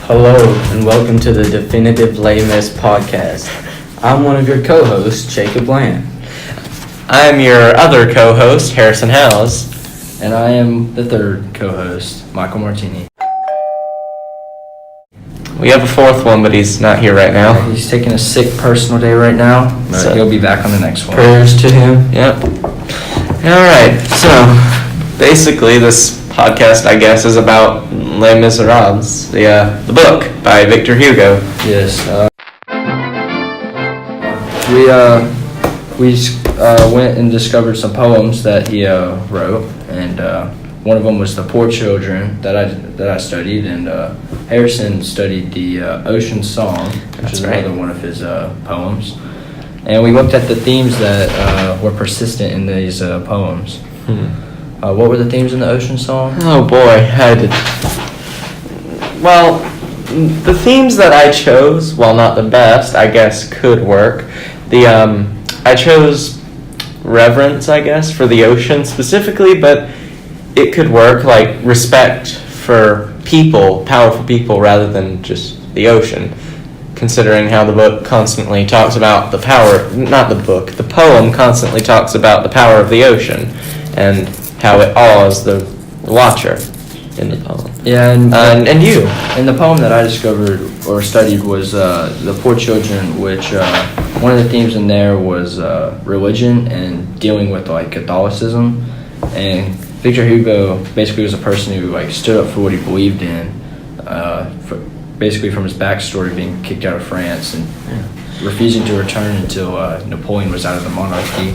Hello, and welcome to the Definitive Les Mis podcast. I'm one of your co-hosts, Jacob Bland. I'm your other co-host, Harrison Howze. And I am the third co-host, Michael Martini. We have a fourth one, but he's not here right now. He's taking a sick personal day right now, but So, he'll be back on the next one. Prayers to him. Yep. Alright, so basically this podcast, I guess, is about Les Miserables, the book by Victor Hugo. Yes. We went and discovered some poems that he wrote, and one of them was The Poor Children that I studied, and Harrison studied the Ocean Song, which is right. another one of his poems. And we looked at the themes that were persistent in these poems. What were the themes in the Ocean Song? Oh boy, Well, the themes that I chose, while not the best, I guess could work. I chose reverence, I guess, for the ocean specifically, but it could work, like respect for people, powerful people, rather than just the ocean, considering how the book constantly talks about the power, the poem constantly talks about the power of the ocean, and how it awes the watcher in the poem. Yeah, and you. And the poem that I discovered or studied was The Poor Children, which one of the themes in there was religion and dealing with like Catholicism. And Victor Hugo basically was a person who like stood up for what he believed in, basically from his backstory being kicked out of France and refusing to return until Napoleon was out of the monarchy.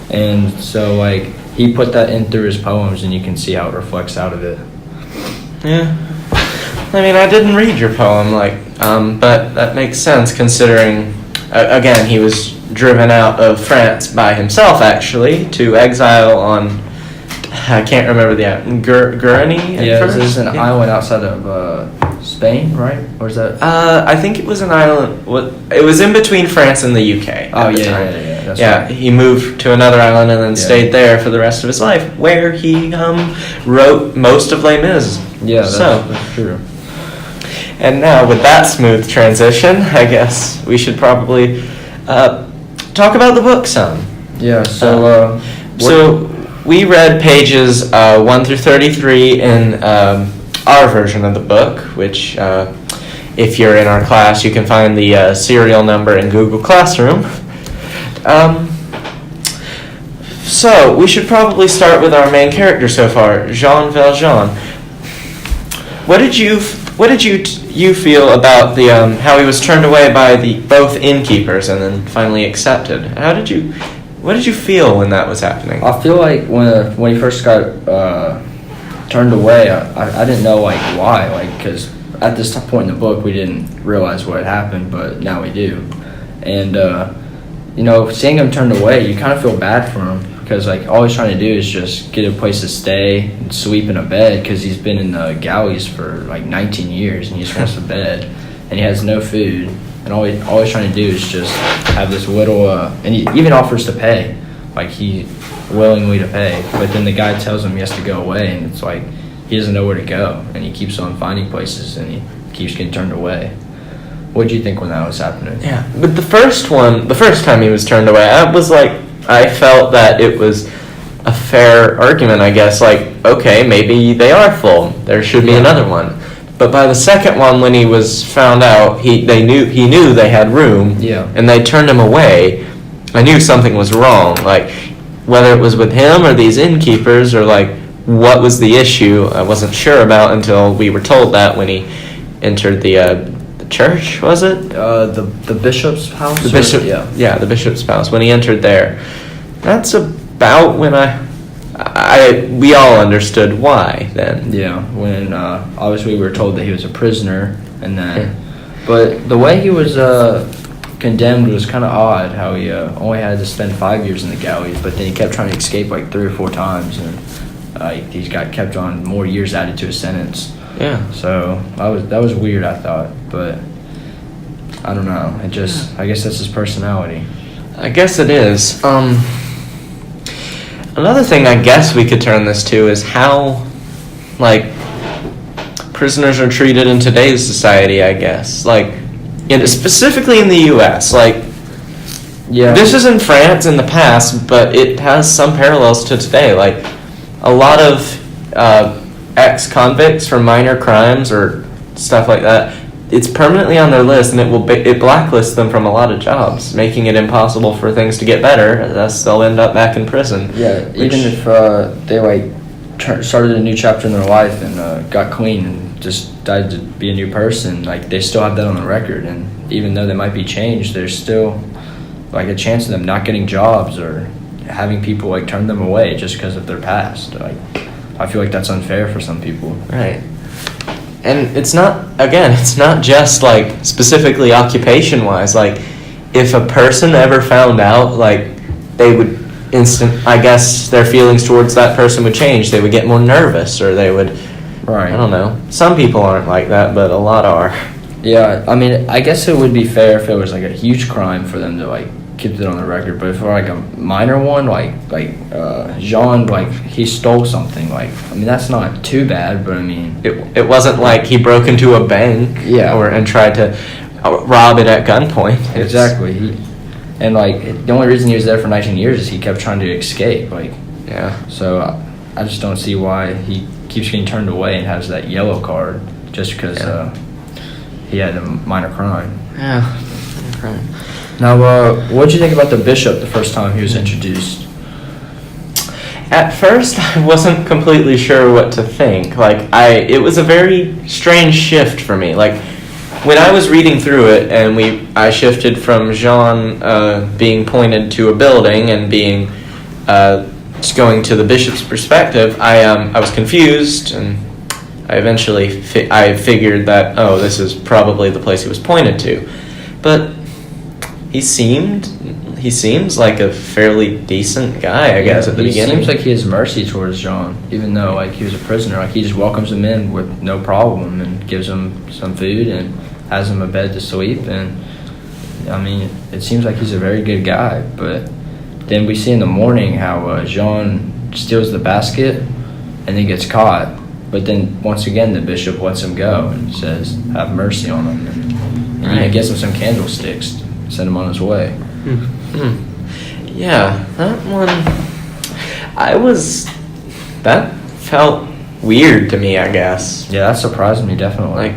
And so like he put that in through his poems, and you can see how it reflects out of it. Yeah. I mean, I didn't read your poem, but that makes sense considering, again, he was driven out of France by himself, actually, to exile on, I can't remember the island, Guernsey? Yeah, this is an island outside of Spain, right? Or is that? I think it was an island, it was in between France and the UK. Oh, yeah. That's right. He moved to another island and then stayed there for the rest of his life, where he wrote most of Les Mis. Yeah, that's true. And now, with that smooth transition, I guess we should probably talk about the book some. Yeah, so we read pages 1 through 33 in our version of the book, which, if you're in our class, you can find the serial number in Google Classroom. So we should probably start with our main character so far, Jean Valjean. What did you feel about the how he was turned away by both innkeepers and then finally accepted? What did you feel when that was happening? I feel like when he first got turned away, I didn't know like why, like because at this point in the book we didn't realize what had happened, but now we do. And seeing him turned away, you kind of feel bad for him, because like all he's trying to do is just get a place to stay and sleep in a bed, because he's been in the galleys for like 19 years and he just wants a bed and he has no food, and all he's trying to do is just have this little and he even offers to pay, like he willingly to pay, but then the guy tells him he has to go away, and it's like he doesn't know where to go, and he keeps on finding places and he keeps getting turned away. What did you think when that was happening? Yeah, but the first time he was turned away, I felt that it was a fair argument, I guess. Like, okay, maybe they are full. There should be another one. But by the second one, when he was found out, he knew they had room. Yeah. And they turned him away. I knew something was wrong. Like, whether it was with him or these innkeepers, or like what was the issue, I wasn't sure about until we were told that when he entered the church, was it? The bishop's house? The bishop, the bishop's house. When he entered there, that's about when we all understood why then. Yeah, when obviously we were told that he was a prisoner, and then, but the way he was condemned was kind of odd. How he only had to spend 5 years in the galleys, but then he kept trying to escape like 3 or 4 times, and he's got kept on more years added to his sentence. Yeah. So that was weird, I thought, but I don't know. I guess that's his personality. I guess it is. Another thing I guess we could turn this to is how, like, prisoners are treated in today's society, I guess. Like, specifically in the U.S. Like, Yeah. this is in France in the past, but it has some parallels to today. Like, a lot of ex-convicts for minor crimes or stuff like that, it's permanently on their list, and it blacklists them from a lot of jobs, making it impossible for things to get better. Thus, they'll end up back in prison. Yeah, even if they like started a new chapter in their life and got clean and just decided to be a new person, like they still have that on the record. And even though they might be changed, there's still like a chance of them not getting jobs or having people like turn them away just because of their past. Like, I feel like that's unfair for some people. Right. And it's not just like specifically occupation wise. Like, if a person ever found out, like, they would I guess their feelings towards that person would change. They would get more nervous, or they would, Right. I don't know. Some people aren't like that, but a lot are. Yeah, I mean, I guess it would be fair if it was like a huge crime for them to like keep it on the record. But if it were like a minor one, like Jean, like he stole something, like I mean that's not too bad. But I mean, It wasn't like he broke into a bank, Yeah. and tried to rob it at gunpoint. exactly. And like the only reason he was there for 19 years is he kept trying to escape. Like, Yeah. so I just don't see why he keeps getting turned away and has that yellow card just because he had a minor crime. Yeah. Now, what did you think about the bishop the first time he was introduced? At first, I wasn't completely sure what to think. Like, it was a very strange shift for me. Like, when I was reading through it, and I shifted from Jean being pointed to a building and being just going to the bishop's perspective, I was confused, and I eventually I figured that this is probably the place he was pointed to, but he seems like a fairly decent guy, I guess, at the beginning. He seems like he has mercy towards Jean, even though like he was a prisoner. Like he just welcomes him in with no problem and gives him some food and has him a bed to sleep. And I mean, it seems like he's a very good guy. But then we see in the morning how Jean steals the basket and then gets caught. But then once again, the bishop lets him go and says, "Have mercy on him," and he gives him some candlesticks, send him on his way. Yeah, that one, that felt weird to me, I guess. Yeah, that surprised me definitely. Like,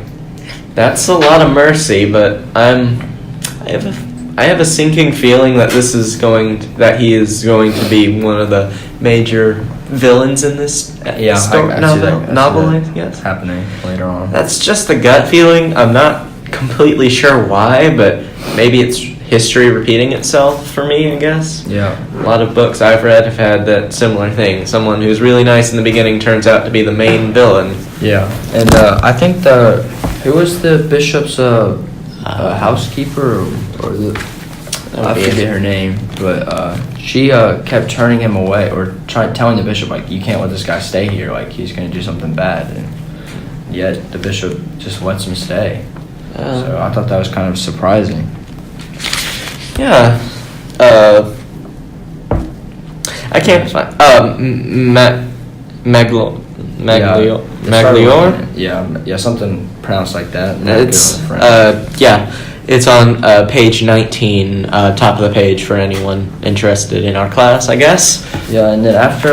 that's a lot of mercy, but I have a sinking feeling that he is going to be one of the major villains in this novel, I guess. Happening later on. That's just the gut feeling. I'm not completely sure why, but maybe it's history repeating itself for me, I guess. Yeah. A lot of books I've read have had that similar thing. Someone who's really nice in the beginning turns out to be the main villain. Yeah. And I think who was the bishop's housekeeper or I forget her name, but she kept turning him away or telling the bishop like, you can't let this guy stay here, like he's going to do something bad, and yet the bishop just lets him stay. So I thought that was kind of surprising. Yeah. I can't find Magliore? Yeah, something pronounced like that. It's on page 19, top of the page for anyone interested in our class, I guess. Yeah, and then after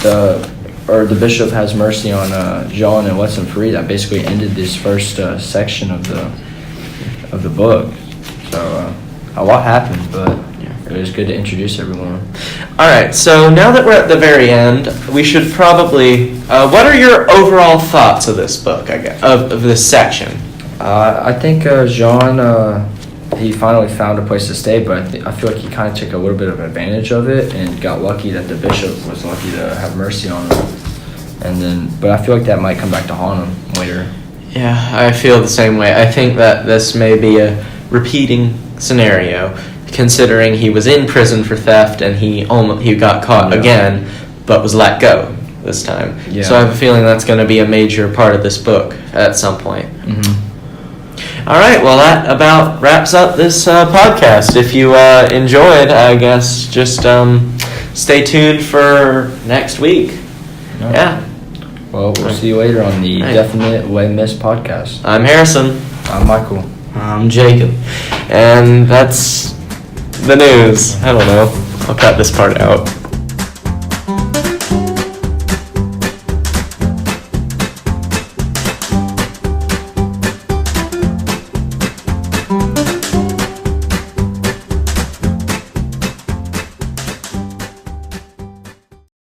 the bishop has mercy on Jean and lets him free, that basically ended this first section of the book. So a lot happened, but it was good to introduce everyone. All right, so now that we're at the very end, we should probably. What are your overall thoughts of this book? I guess of this section. I think Jean, he finally found a place to stay, but I feel like he kind of took a little bit of advantage of it and got lucky that the bishop was lucky to have mercy on him. But I feel like that might come back to haunt him later. Yeah, I feel the same way. I think that this may be a repeating scenario, considering he was in prison for theft and he got caught again, but was let go this time. Yeah. So I have a feeling that's going to be a major part of this book at some point. Mm-hmm. All right, well, that about wraps up this podcast. If you enjoyed, I guess just stay tuned for next week. No. Yeah. Well, we'll see you later on the Right. Definite Way Miss podcast. I'm Harrison, I'm Michael. I'm Jacob. and that's the news. I don't know. I'll cut this part out.